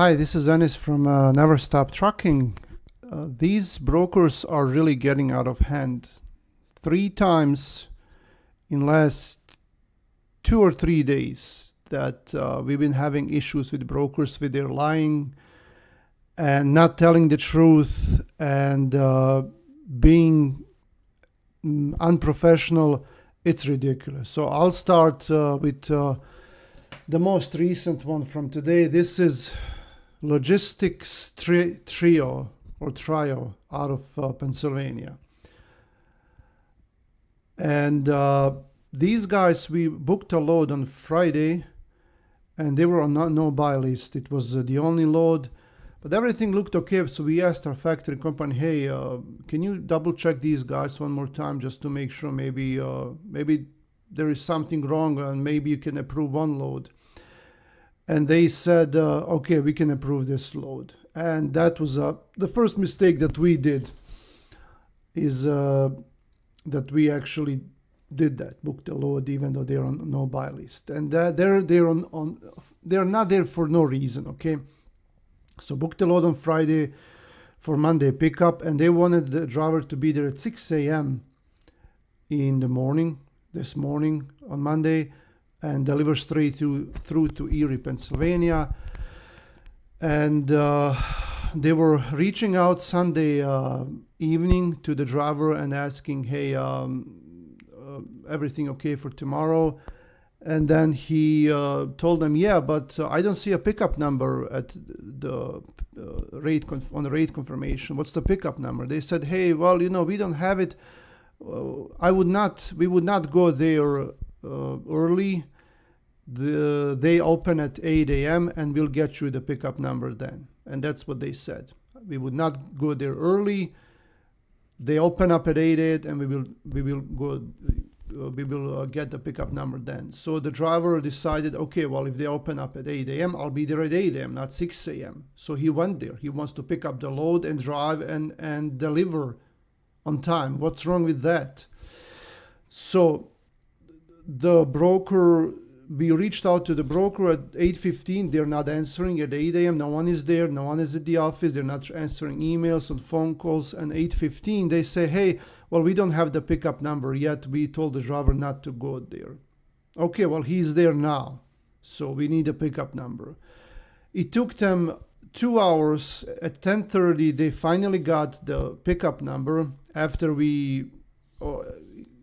Hi, this is Anis from Never Stop Trucking. These brokers are really getting out of hand. 3 times in last 2 or 3 days that we've been having issues with brokers with their lying and not telling the truth and being unprofessional. It's ridiculous. So I'll start with the most recent one from today. This is Logistics Trio out of Pennsylvania. And these guys, we booked a load on Friday and they were on no buy list. It was the only load, but everything looked okay. So we asked our factory company, hey, can you double check these guys one more time just to make sure maybe there is something wrong and maybe you can approve one load. And they said, okay, we can approve this load. And that was the first mistake that we did, is that we actually did that, booked the load even though they're on no buy list. And they're not there for no reason, okay? So booked the load on Friday for Monday pickup, and they wanted the driver to be there at 6 a.m. in the morning, this morning on Monday, and deliver straight through to Erie, Pennsylvania. And they were reaching out Sunday evening to the driver and asking, hey, everything okay for tomorrow? And then he told them, yeah, but I don't see a pickup number at the on the rate confirmation. What's the pickup number? They said, hey, well, we don't have it. We would not go there early. They open at 8 a.m. and we'll get you the pickup number then. And that's what they said. We would not go there early. They open up at 8 and we will get the pickup number then. So the driver decided, okay, well, if they open up at 8 a.m., I'll be there at 8 a.m., not 6 a.m. So he went there. He wants to pick up the load and drive and deliver on time. What's wrong with that? So the broker, we reached out to the broker at 8:15. They're not answering at 8 a.m. No one is there. No one is at the office. They're not answering emails and phone calls. And 8:15, they say, hey, well, we don't have the pickup number yet. We told the driver not to go there. Okay, well, he's there now. So we need a pickup number. It took them 2 hours. At 10:30, they finally got the pickup number after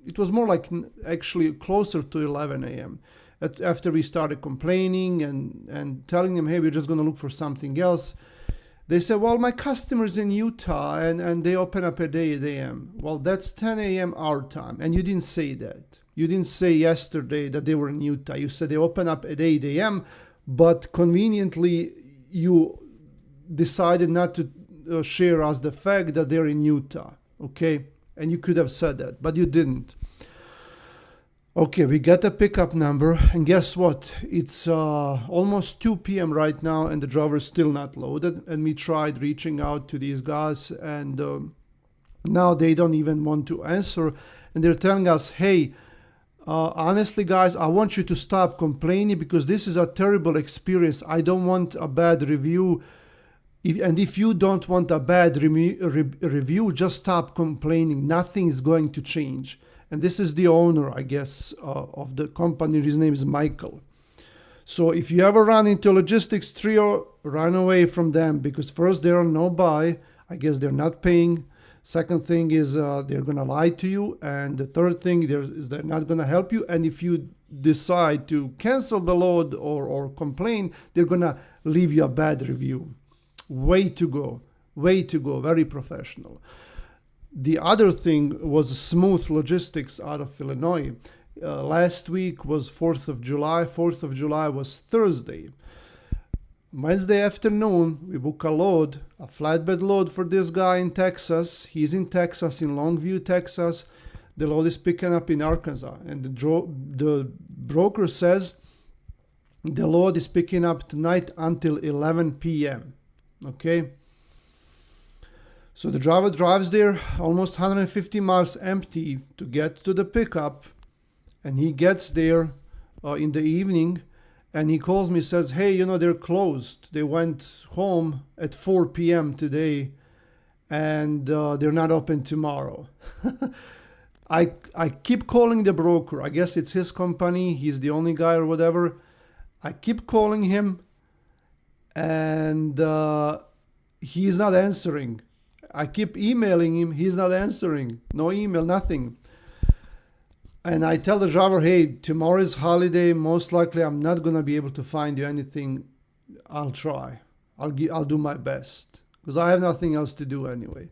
it was more like actually closer to 11 a.m. After we started complaining and telling them, hey, we're just going to look for something else. They said, well, my customer's in Utah and they open up at 8 a.m. Well, that's 10 a.m. our time. And you didn't say that. You didn't say yesterday that they were in Utah. You said they open up at 8 a.m., but conveniently you decided not to share us the fact that they're in Utah, okay? And you could have said that, but you didn't. Okay, we got a pickup number, and guess what? It's almost 2 p.m. right now, and the driver is still not loaded. And we tried reaching out to these guys, and now they don't even want to answer. And they're telling us, hey, honestly, guys, I want you to stop complaining because this is a terrible experience. I don't want a bad review. And if you don't want a bad review, just stop complaining. Nothing is going to change. And this is the owner, I guess, of the company. His name is Michael. So if you ever run into Logistics Trio, run away from them because first, they're on no buy. I guess they're not paying. Second thing is they're going to lie to you. And the third thing is they're not going to help you. And if you decide to cancel the load or complain, they're going to leave you a bad review. Way to go. Very professional. The other thing was Smooth Logistics out of Illinois. Last week was 4th of July. 4th of July was Thursday. Wednesday afternoon, we book a load, a flatbed load for this guy in Texas. He's in Texas, in Longview, Texas. The load is picking up in Arkansas. And the broker says the load is picking up tonight until 11 p.m. Okay? So the driver drives there almost 150 miles empty to get to the pickup, and he gets there in the evening, And he calls me, says, hey, they're closed. They went home at 4 p.m. today, and they're not open tomorrow. I keep calling the broker. I guess it's his company. He's the only guy or whatever. I keep calling him, and he's not answering. I keep emailing him. He's not answering. No email, nothing. And I tell the driver, hey, tomorrow is holiday. Most likely I'm not going to be able to find you anything. I'll try. I'll do my best because I have nothing else to do anyway.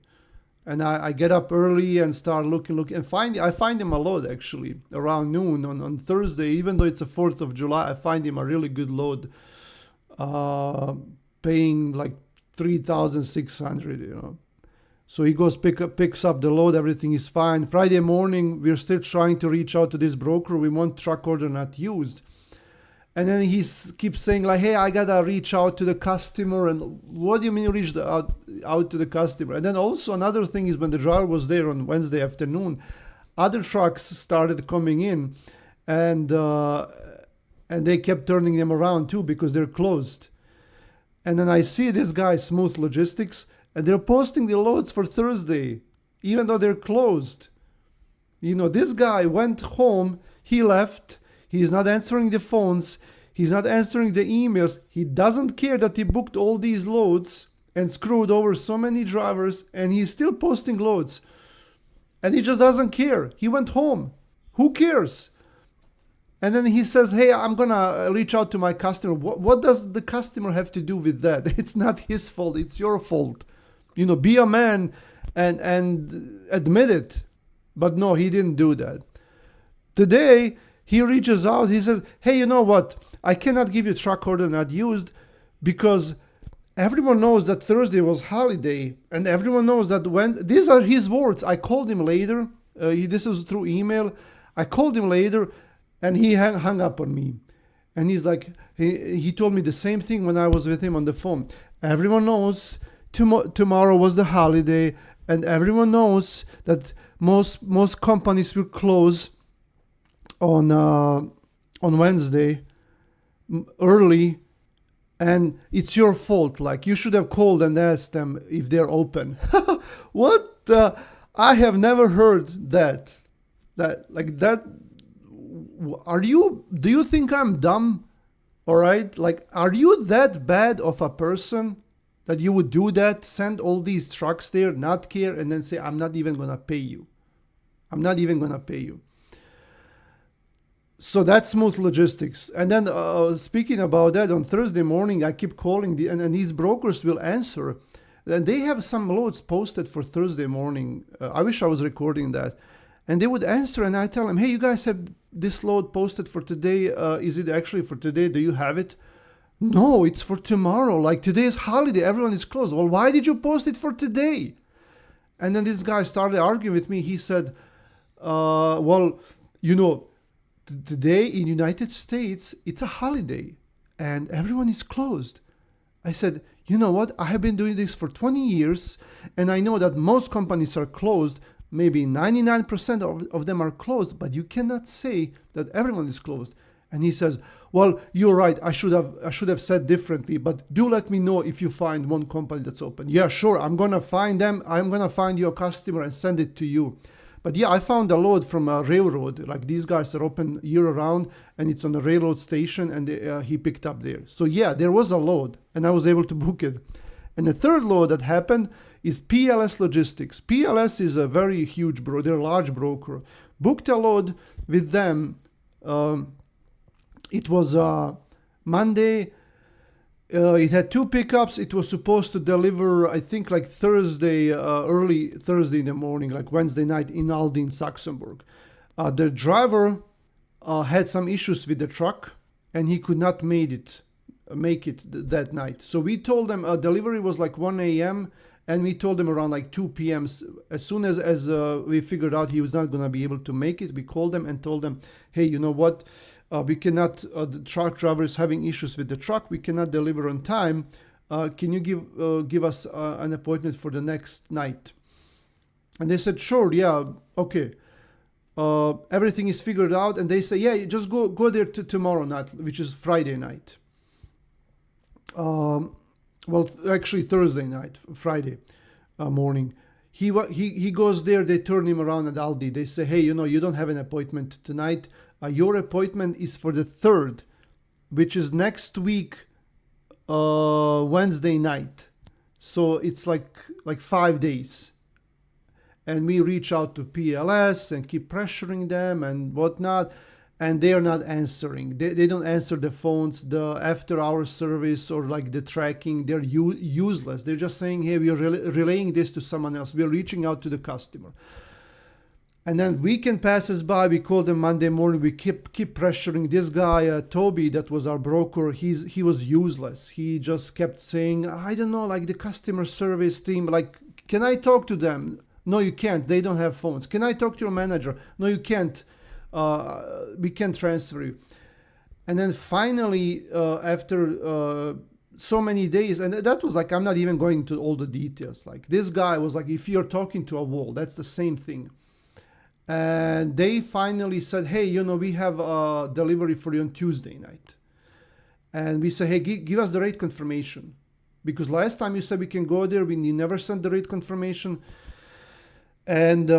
And I get up early and start looking, and I find him a load actually around noon on Thursday. Even though it's the 4th of July, I find him a really good load, paying like $3,600, So he goes picks up the load, everything is fine. Friday morning, we're still trying to reach out to this broker. We want truck order not used. And then he keeps saying like, hey, I gotta reach out to the customer. And what do you mean reach out to the customer? And then also another thing is when the driver was there on Wednesday afternoon, other trucks started coming in, and they kept turning them around too because they're closed. And then I see this guy, Smooth Logistics, and they're posting the loads for Thursday, even though they're closed. This guy went home, he left, he's not answering the phones, he's not answering the emails, he doesn't care that he booked all these loads and screwed over so many drivers, and he's still posting loads. And he just doesn't care. He went home. Who cares? And then he says, hey, I'm going to reach out to my customer. What does the customer have to do with that? It's not his fault. It's your fault. Be a man and admit it. But no, he didn't do that. Today, he reaches out. He says, hey, you know what? I cannot give you a truck order not used because everyone knows that Thursday was holiday. And everyone knows that these are his words. I called him later. This is through email. I called him later. And he hung up on me. And he's like, he told me the same thing when I was with him on the phone. Everyone knows tomorrow was the holiday. And everyone knows that most companies will close on Wednesday early. And it's your fault. Like, you should have called and asked them if they're open. What? I have never heard that. Do you think I'm dumb? All right. Like, are you that bad of a person that you would do that? Send all these trucks there, not care, and then say, I'm not even going to pay you. I'm not even going to pay you. So that's Smooth Logistics. And then speaking about that, on Thursday morning, I keep calling and these brokers will answer. And they have some loads posted for Thursday morning. I wish I was recording that. And they would answer, and I tell them, hey, you guys have this load posted for today. Is it actually for today? Do you have it? No, it's for tomorrow. Like, today is holiday. Everyone is closed. Well, why did you post it for today? And then this guy started arguing with me. He said, today in United States, it's a holiday, and everyone is closed. I said, you know what? I have been doing this for 20 years, and I know that most companies are closed. Maybe 99% of them are closed, but you cannot say that everyone is closed. And he says, well, you're right. I should have said differently, but do let me know if you find one company that's open. Yeah, sure. I'm going to find them. I'm going to find your customer and send it to you. But yeah, I found a load from a railroad. Like, these guys are open year round, and it's on a railroad station, and he picked up there. So yeah, there was a load, and I was able to book it. And the third load that happened is PLS Logistics. PLS is a very huge they're a large broker. Booked a load with them. It was Monday. It had 2 pickups. It was supposed to deliver, I think, like Thursday, early Thursday in the morning, like Wednesday night in Aldin, Saxonburg. The driver had some issues with the truck, and he could not make it that night. So we told them delivery was like 1 a.m. and we told them around like 2 p.m. As soon as we figured out he was not going to be able to make it, we called them and told them, hey, you know what? We cannot, the truck driver is having issues with the truck. We cannot deliver on time. Can you give us an appointment for the next night? And they said, sure, yeah, okay. everything is figured out, and they say, yeah, you just go there tomorrow night, which is Friday night. Well, actually Thursday night, Friday morning. He goes there. They turn him around at Aldi. They say, hey, you don't have an appointment tonight. Your appointment is for the 3rd, which is next week, Wednesday night. So it's like 5 days. And we reach out to PLS and keep pressuring them and whatnot, and they are not answering. They don't answer the phones, the after-hour service or like the tracking. They're useless. They're just saying, hey, we are relaying this to someone else. We are reaching out to the customer. And then weekend passes by. We call them Monday morning. We keep pressuring this guy, Toby, that was our broker. He was useless. He just kept saying, I don't know, like the customer service team, like, can I talk to them? No, you can't. They don't have phones. Can I talk to your manager? No, you can't. We can't transfer you. And then finally, after so many days, and that was like, I'm not even going into all the details. Like this guy was like, if you're talking to a wall, that's the same thing. And they finally said, hey, we have a delivery for you on Tuesday night. And we said, hey, give us the rate confirmation. Because last time you said we can go there, you never sent the rate confirmation. And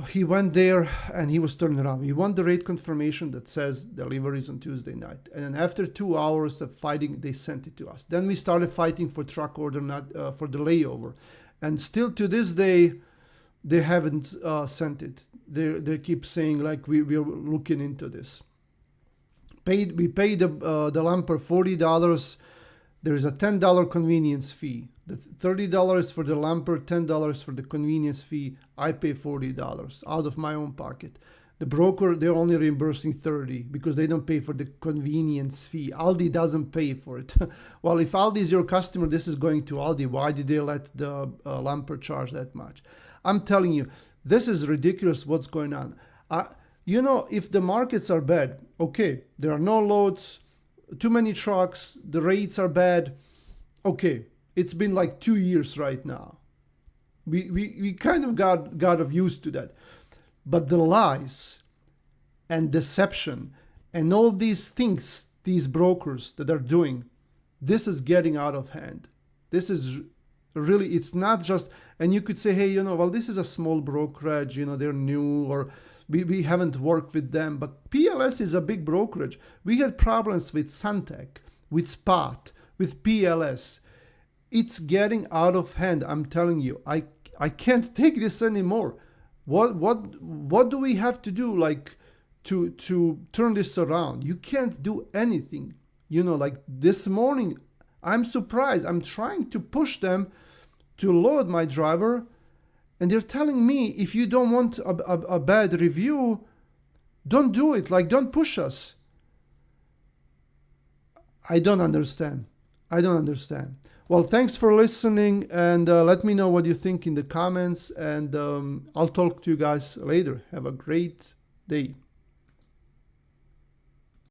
he went there and he was turned around. He won the rate confirmation that says deliveries on Tuesday night. And then after 2 hours of fighting, they sent it to us. Then we started fighting for truck order, not for the layover. And still to this day, they haven't sent it. They keep saying like we're looking into this. We paid the lumper $40. There is a $10 convenience fee. The $30 for the lumper, $10 for the convenience fee. I pay $40 out of my own pocket. The broker, they're only reimbursing $30 because they don't pay for the convenience fee. Aldi doesn't pay for it. Well, if Aldi is your customer, this is going to Aldi. Why did they let the lumper charge that much? I'm telling you, this is ridiculous what's going on. If the markets are bad, okay, there are no loads, too many trucks, the rates are bad. Okay, it's been like 2 years right now. We kind of got used to that. But the lies and deception and all these things, these brokers that are doing, this is getting out of hand. This is really, it's not just, and you could say, hey, well, this is a small brokerage, they're new, or we haven't worked with them. But PLS is a big brokerage. We had problems with Suntec, with Spot, with PLS. It's getting out of hand. I'm telling you, I can't take this anymore. What do we have to do, like, to turn this around? You can't do anything. Like this morning, I'm surprised. I'm trying to push them to load my driver, and they're telling me, if you don't want a bad review, don't do it. Like, don't push us. I don't understand. Well, thanks for listening, and let me know what you think in the comments, and I'll talk to you guys later. Have a great day.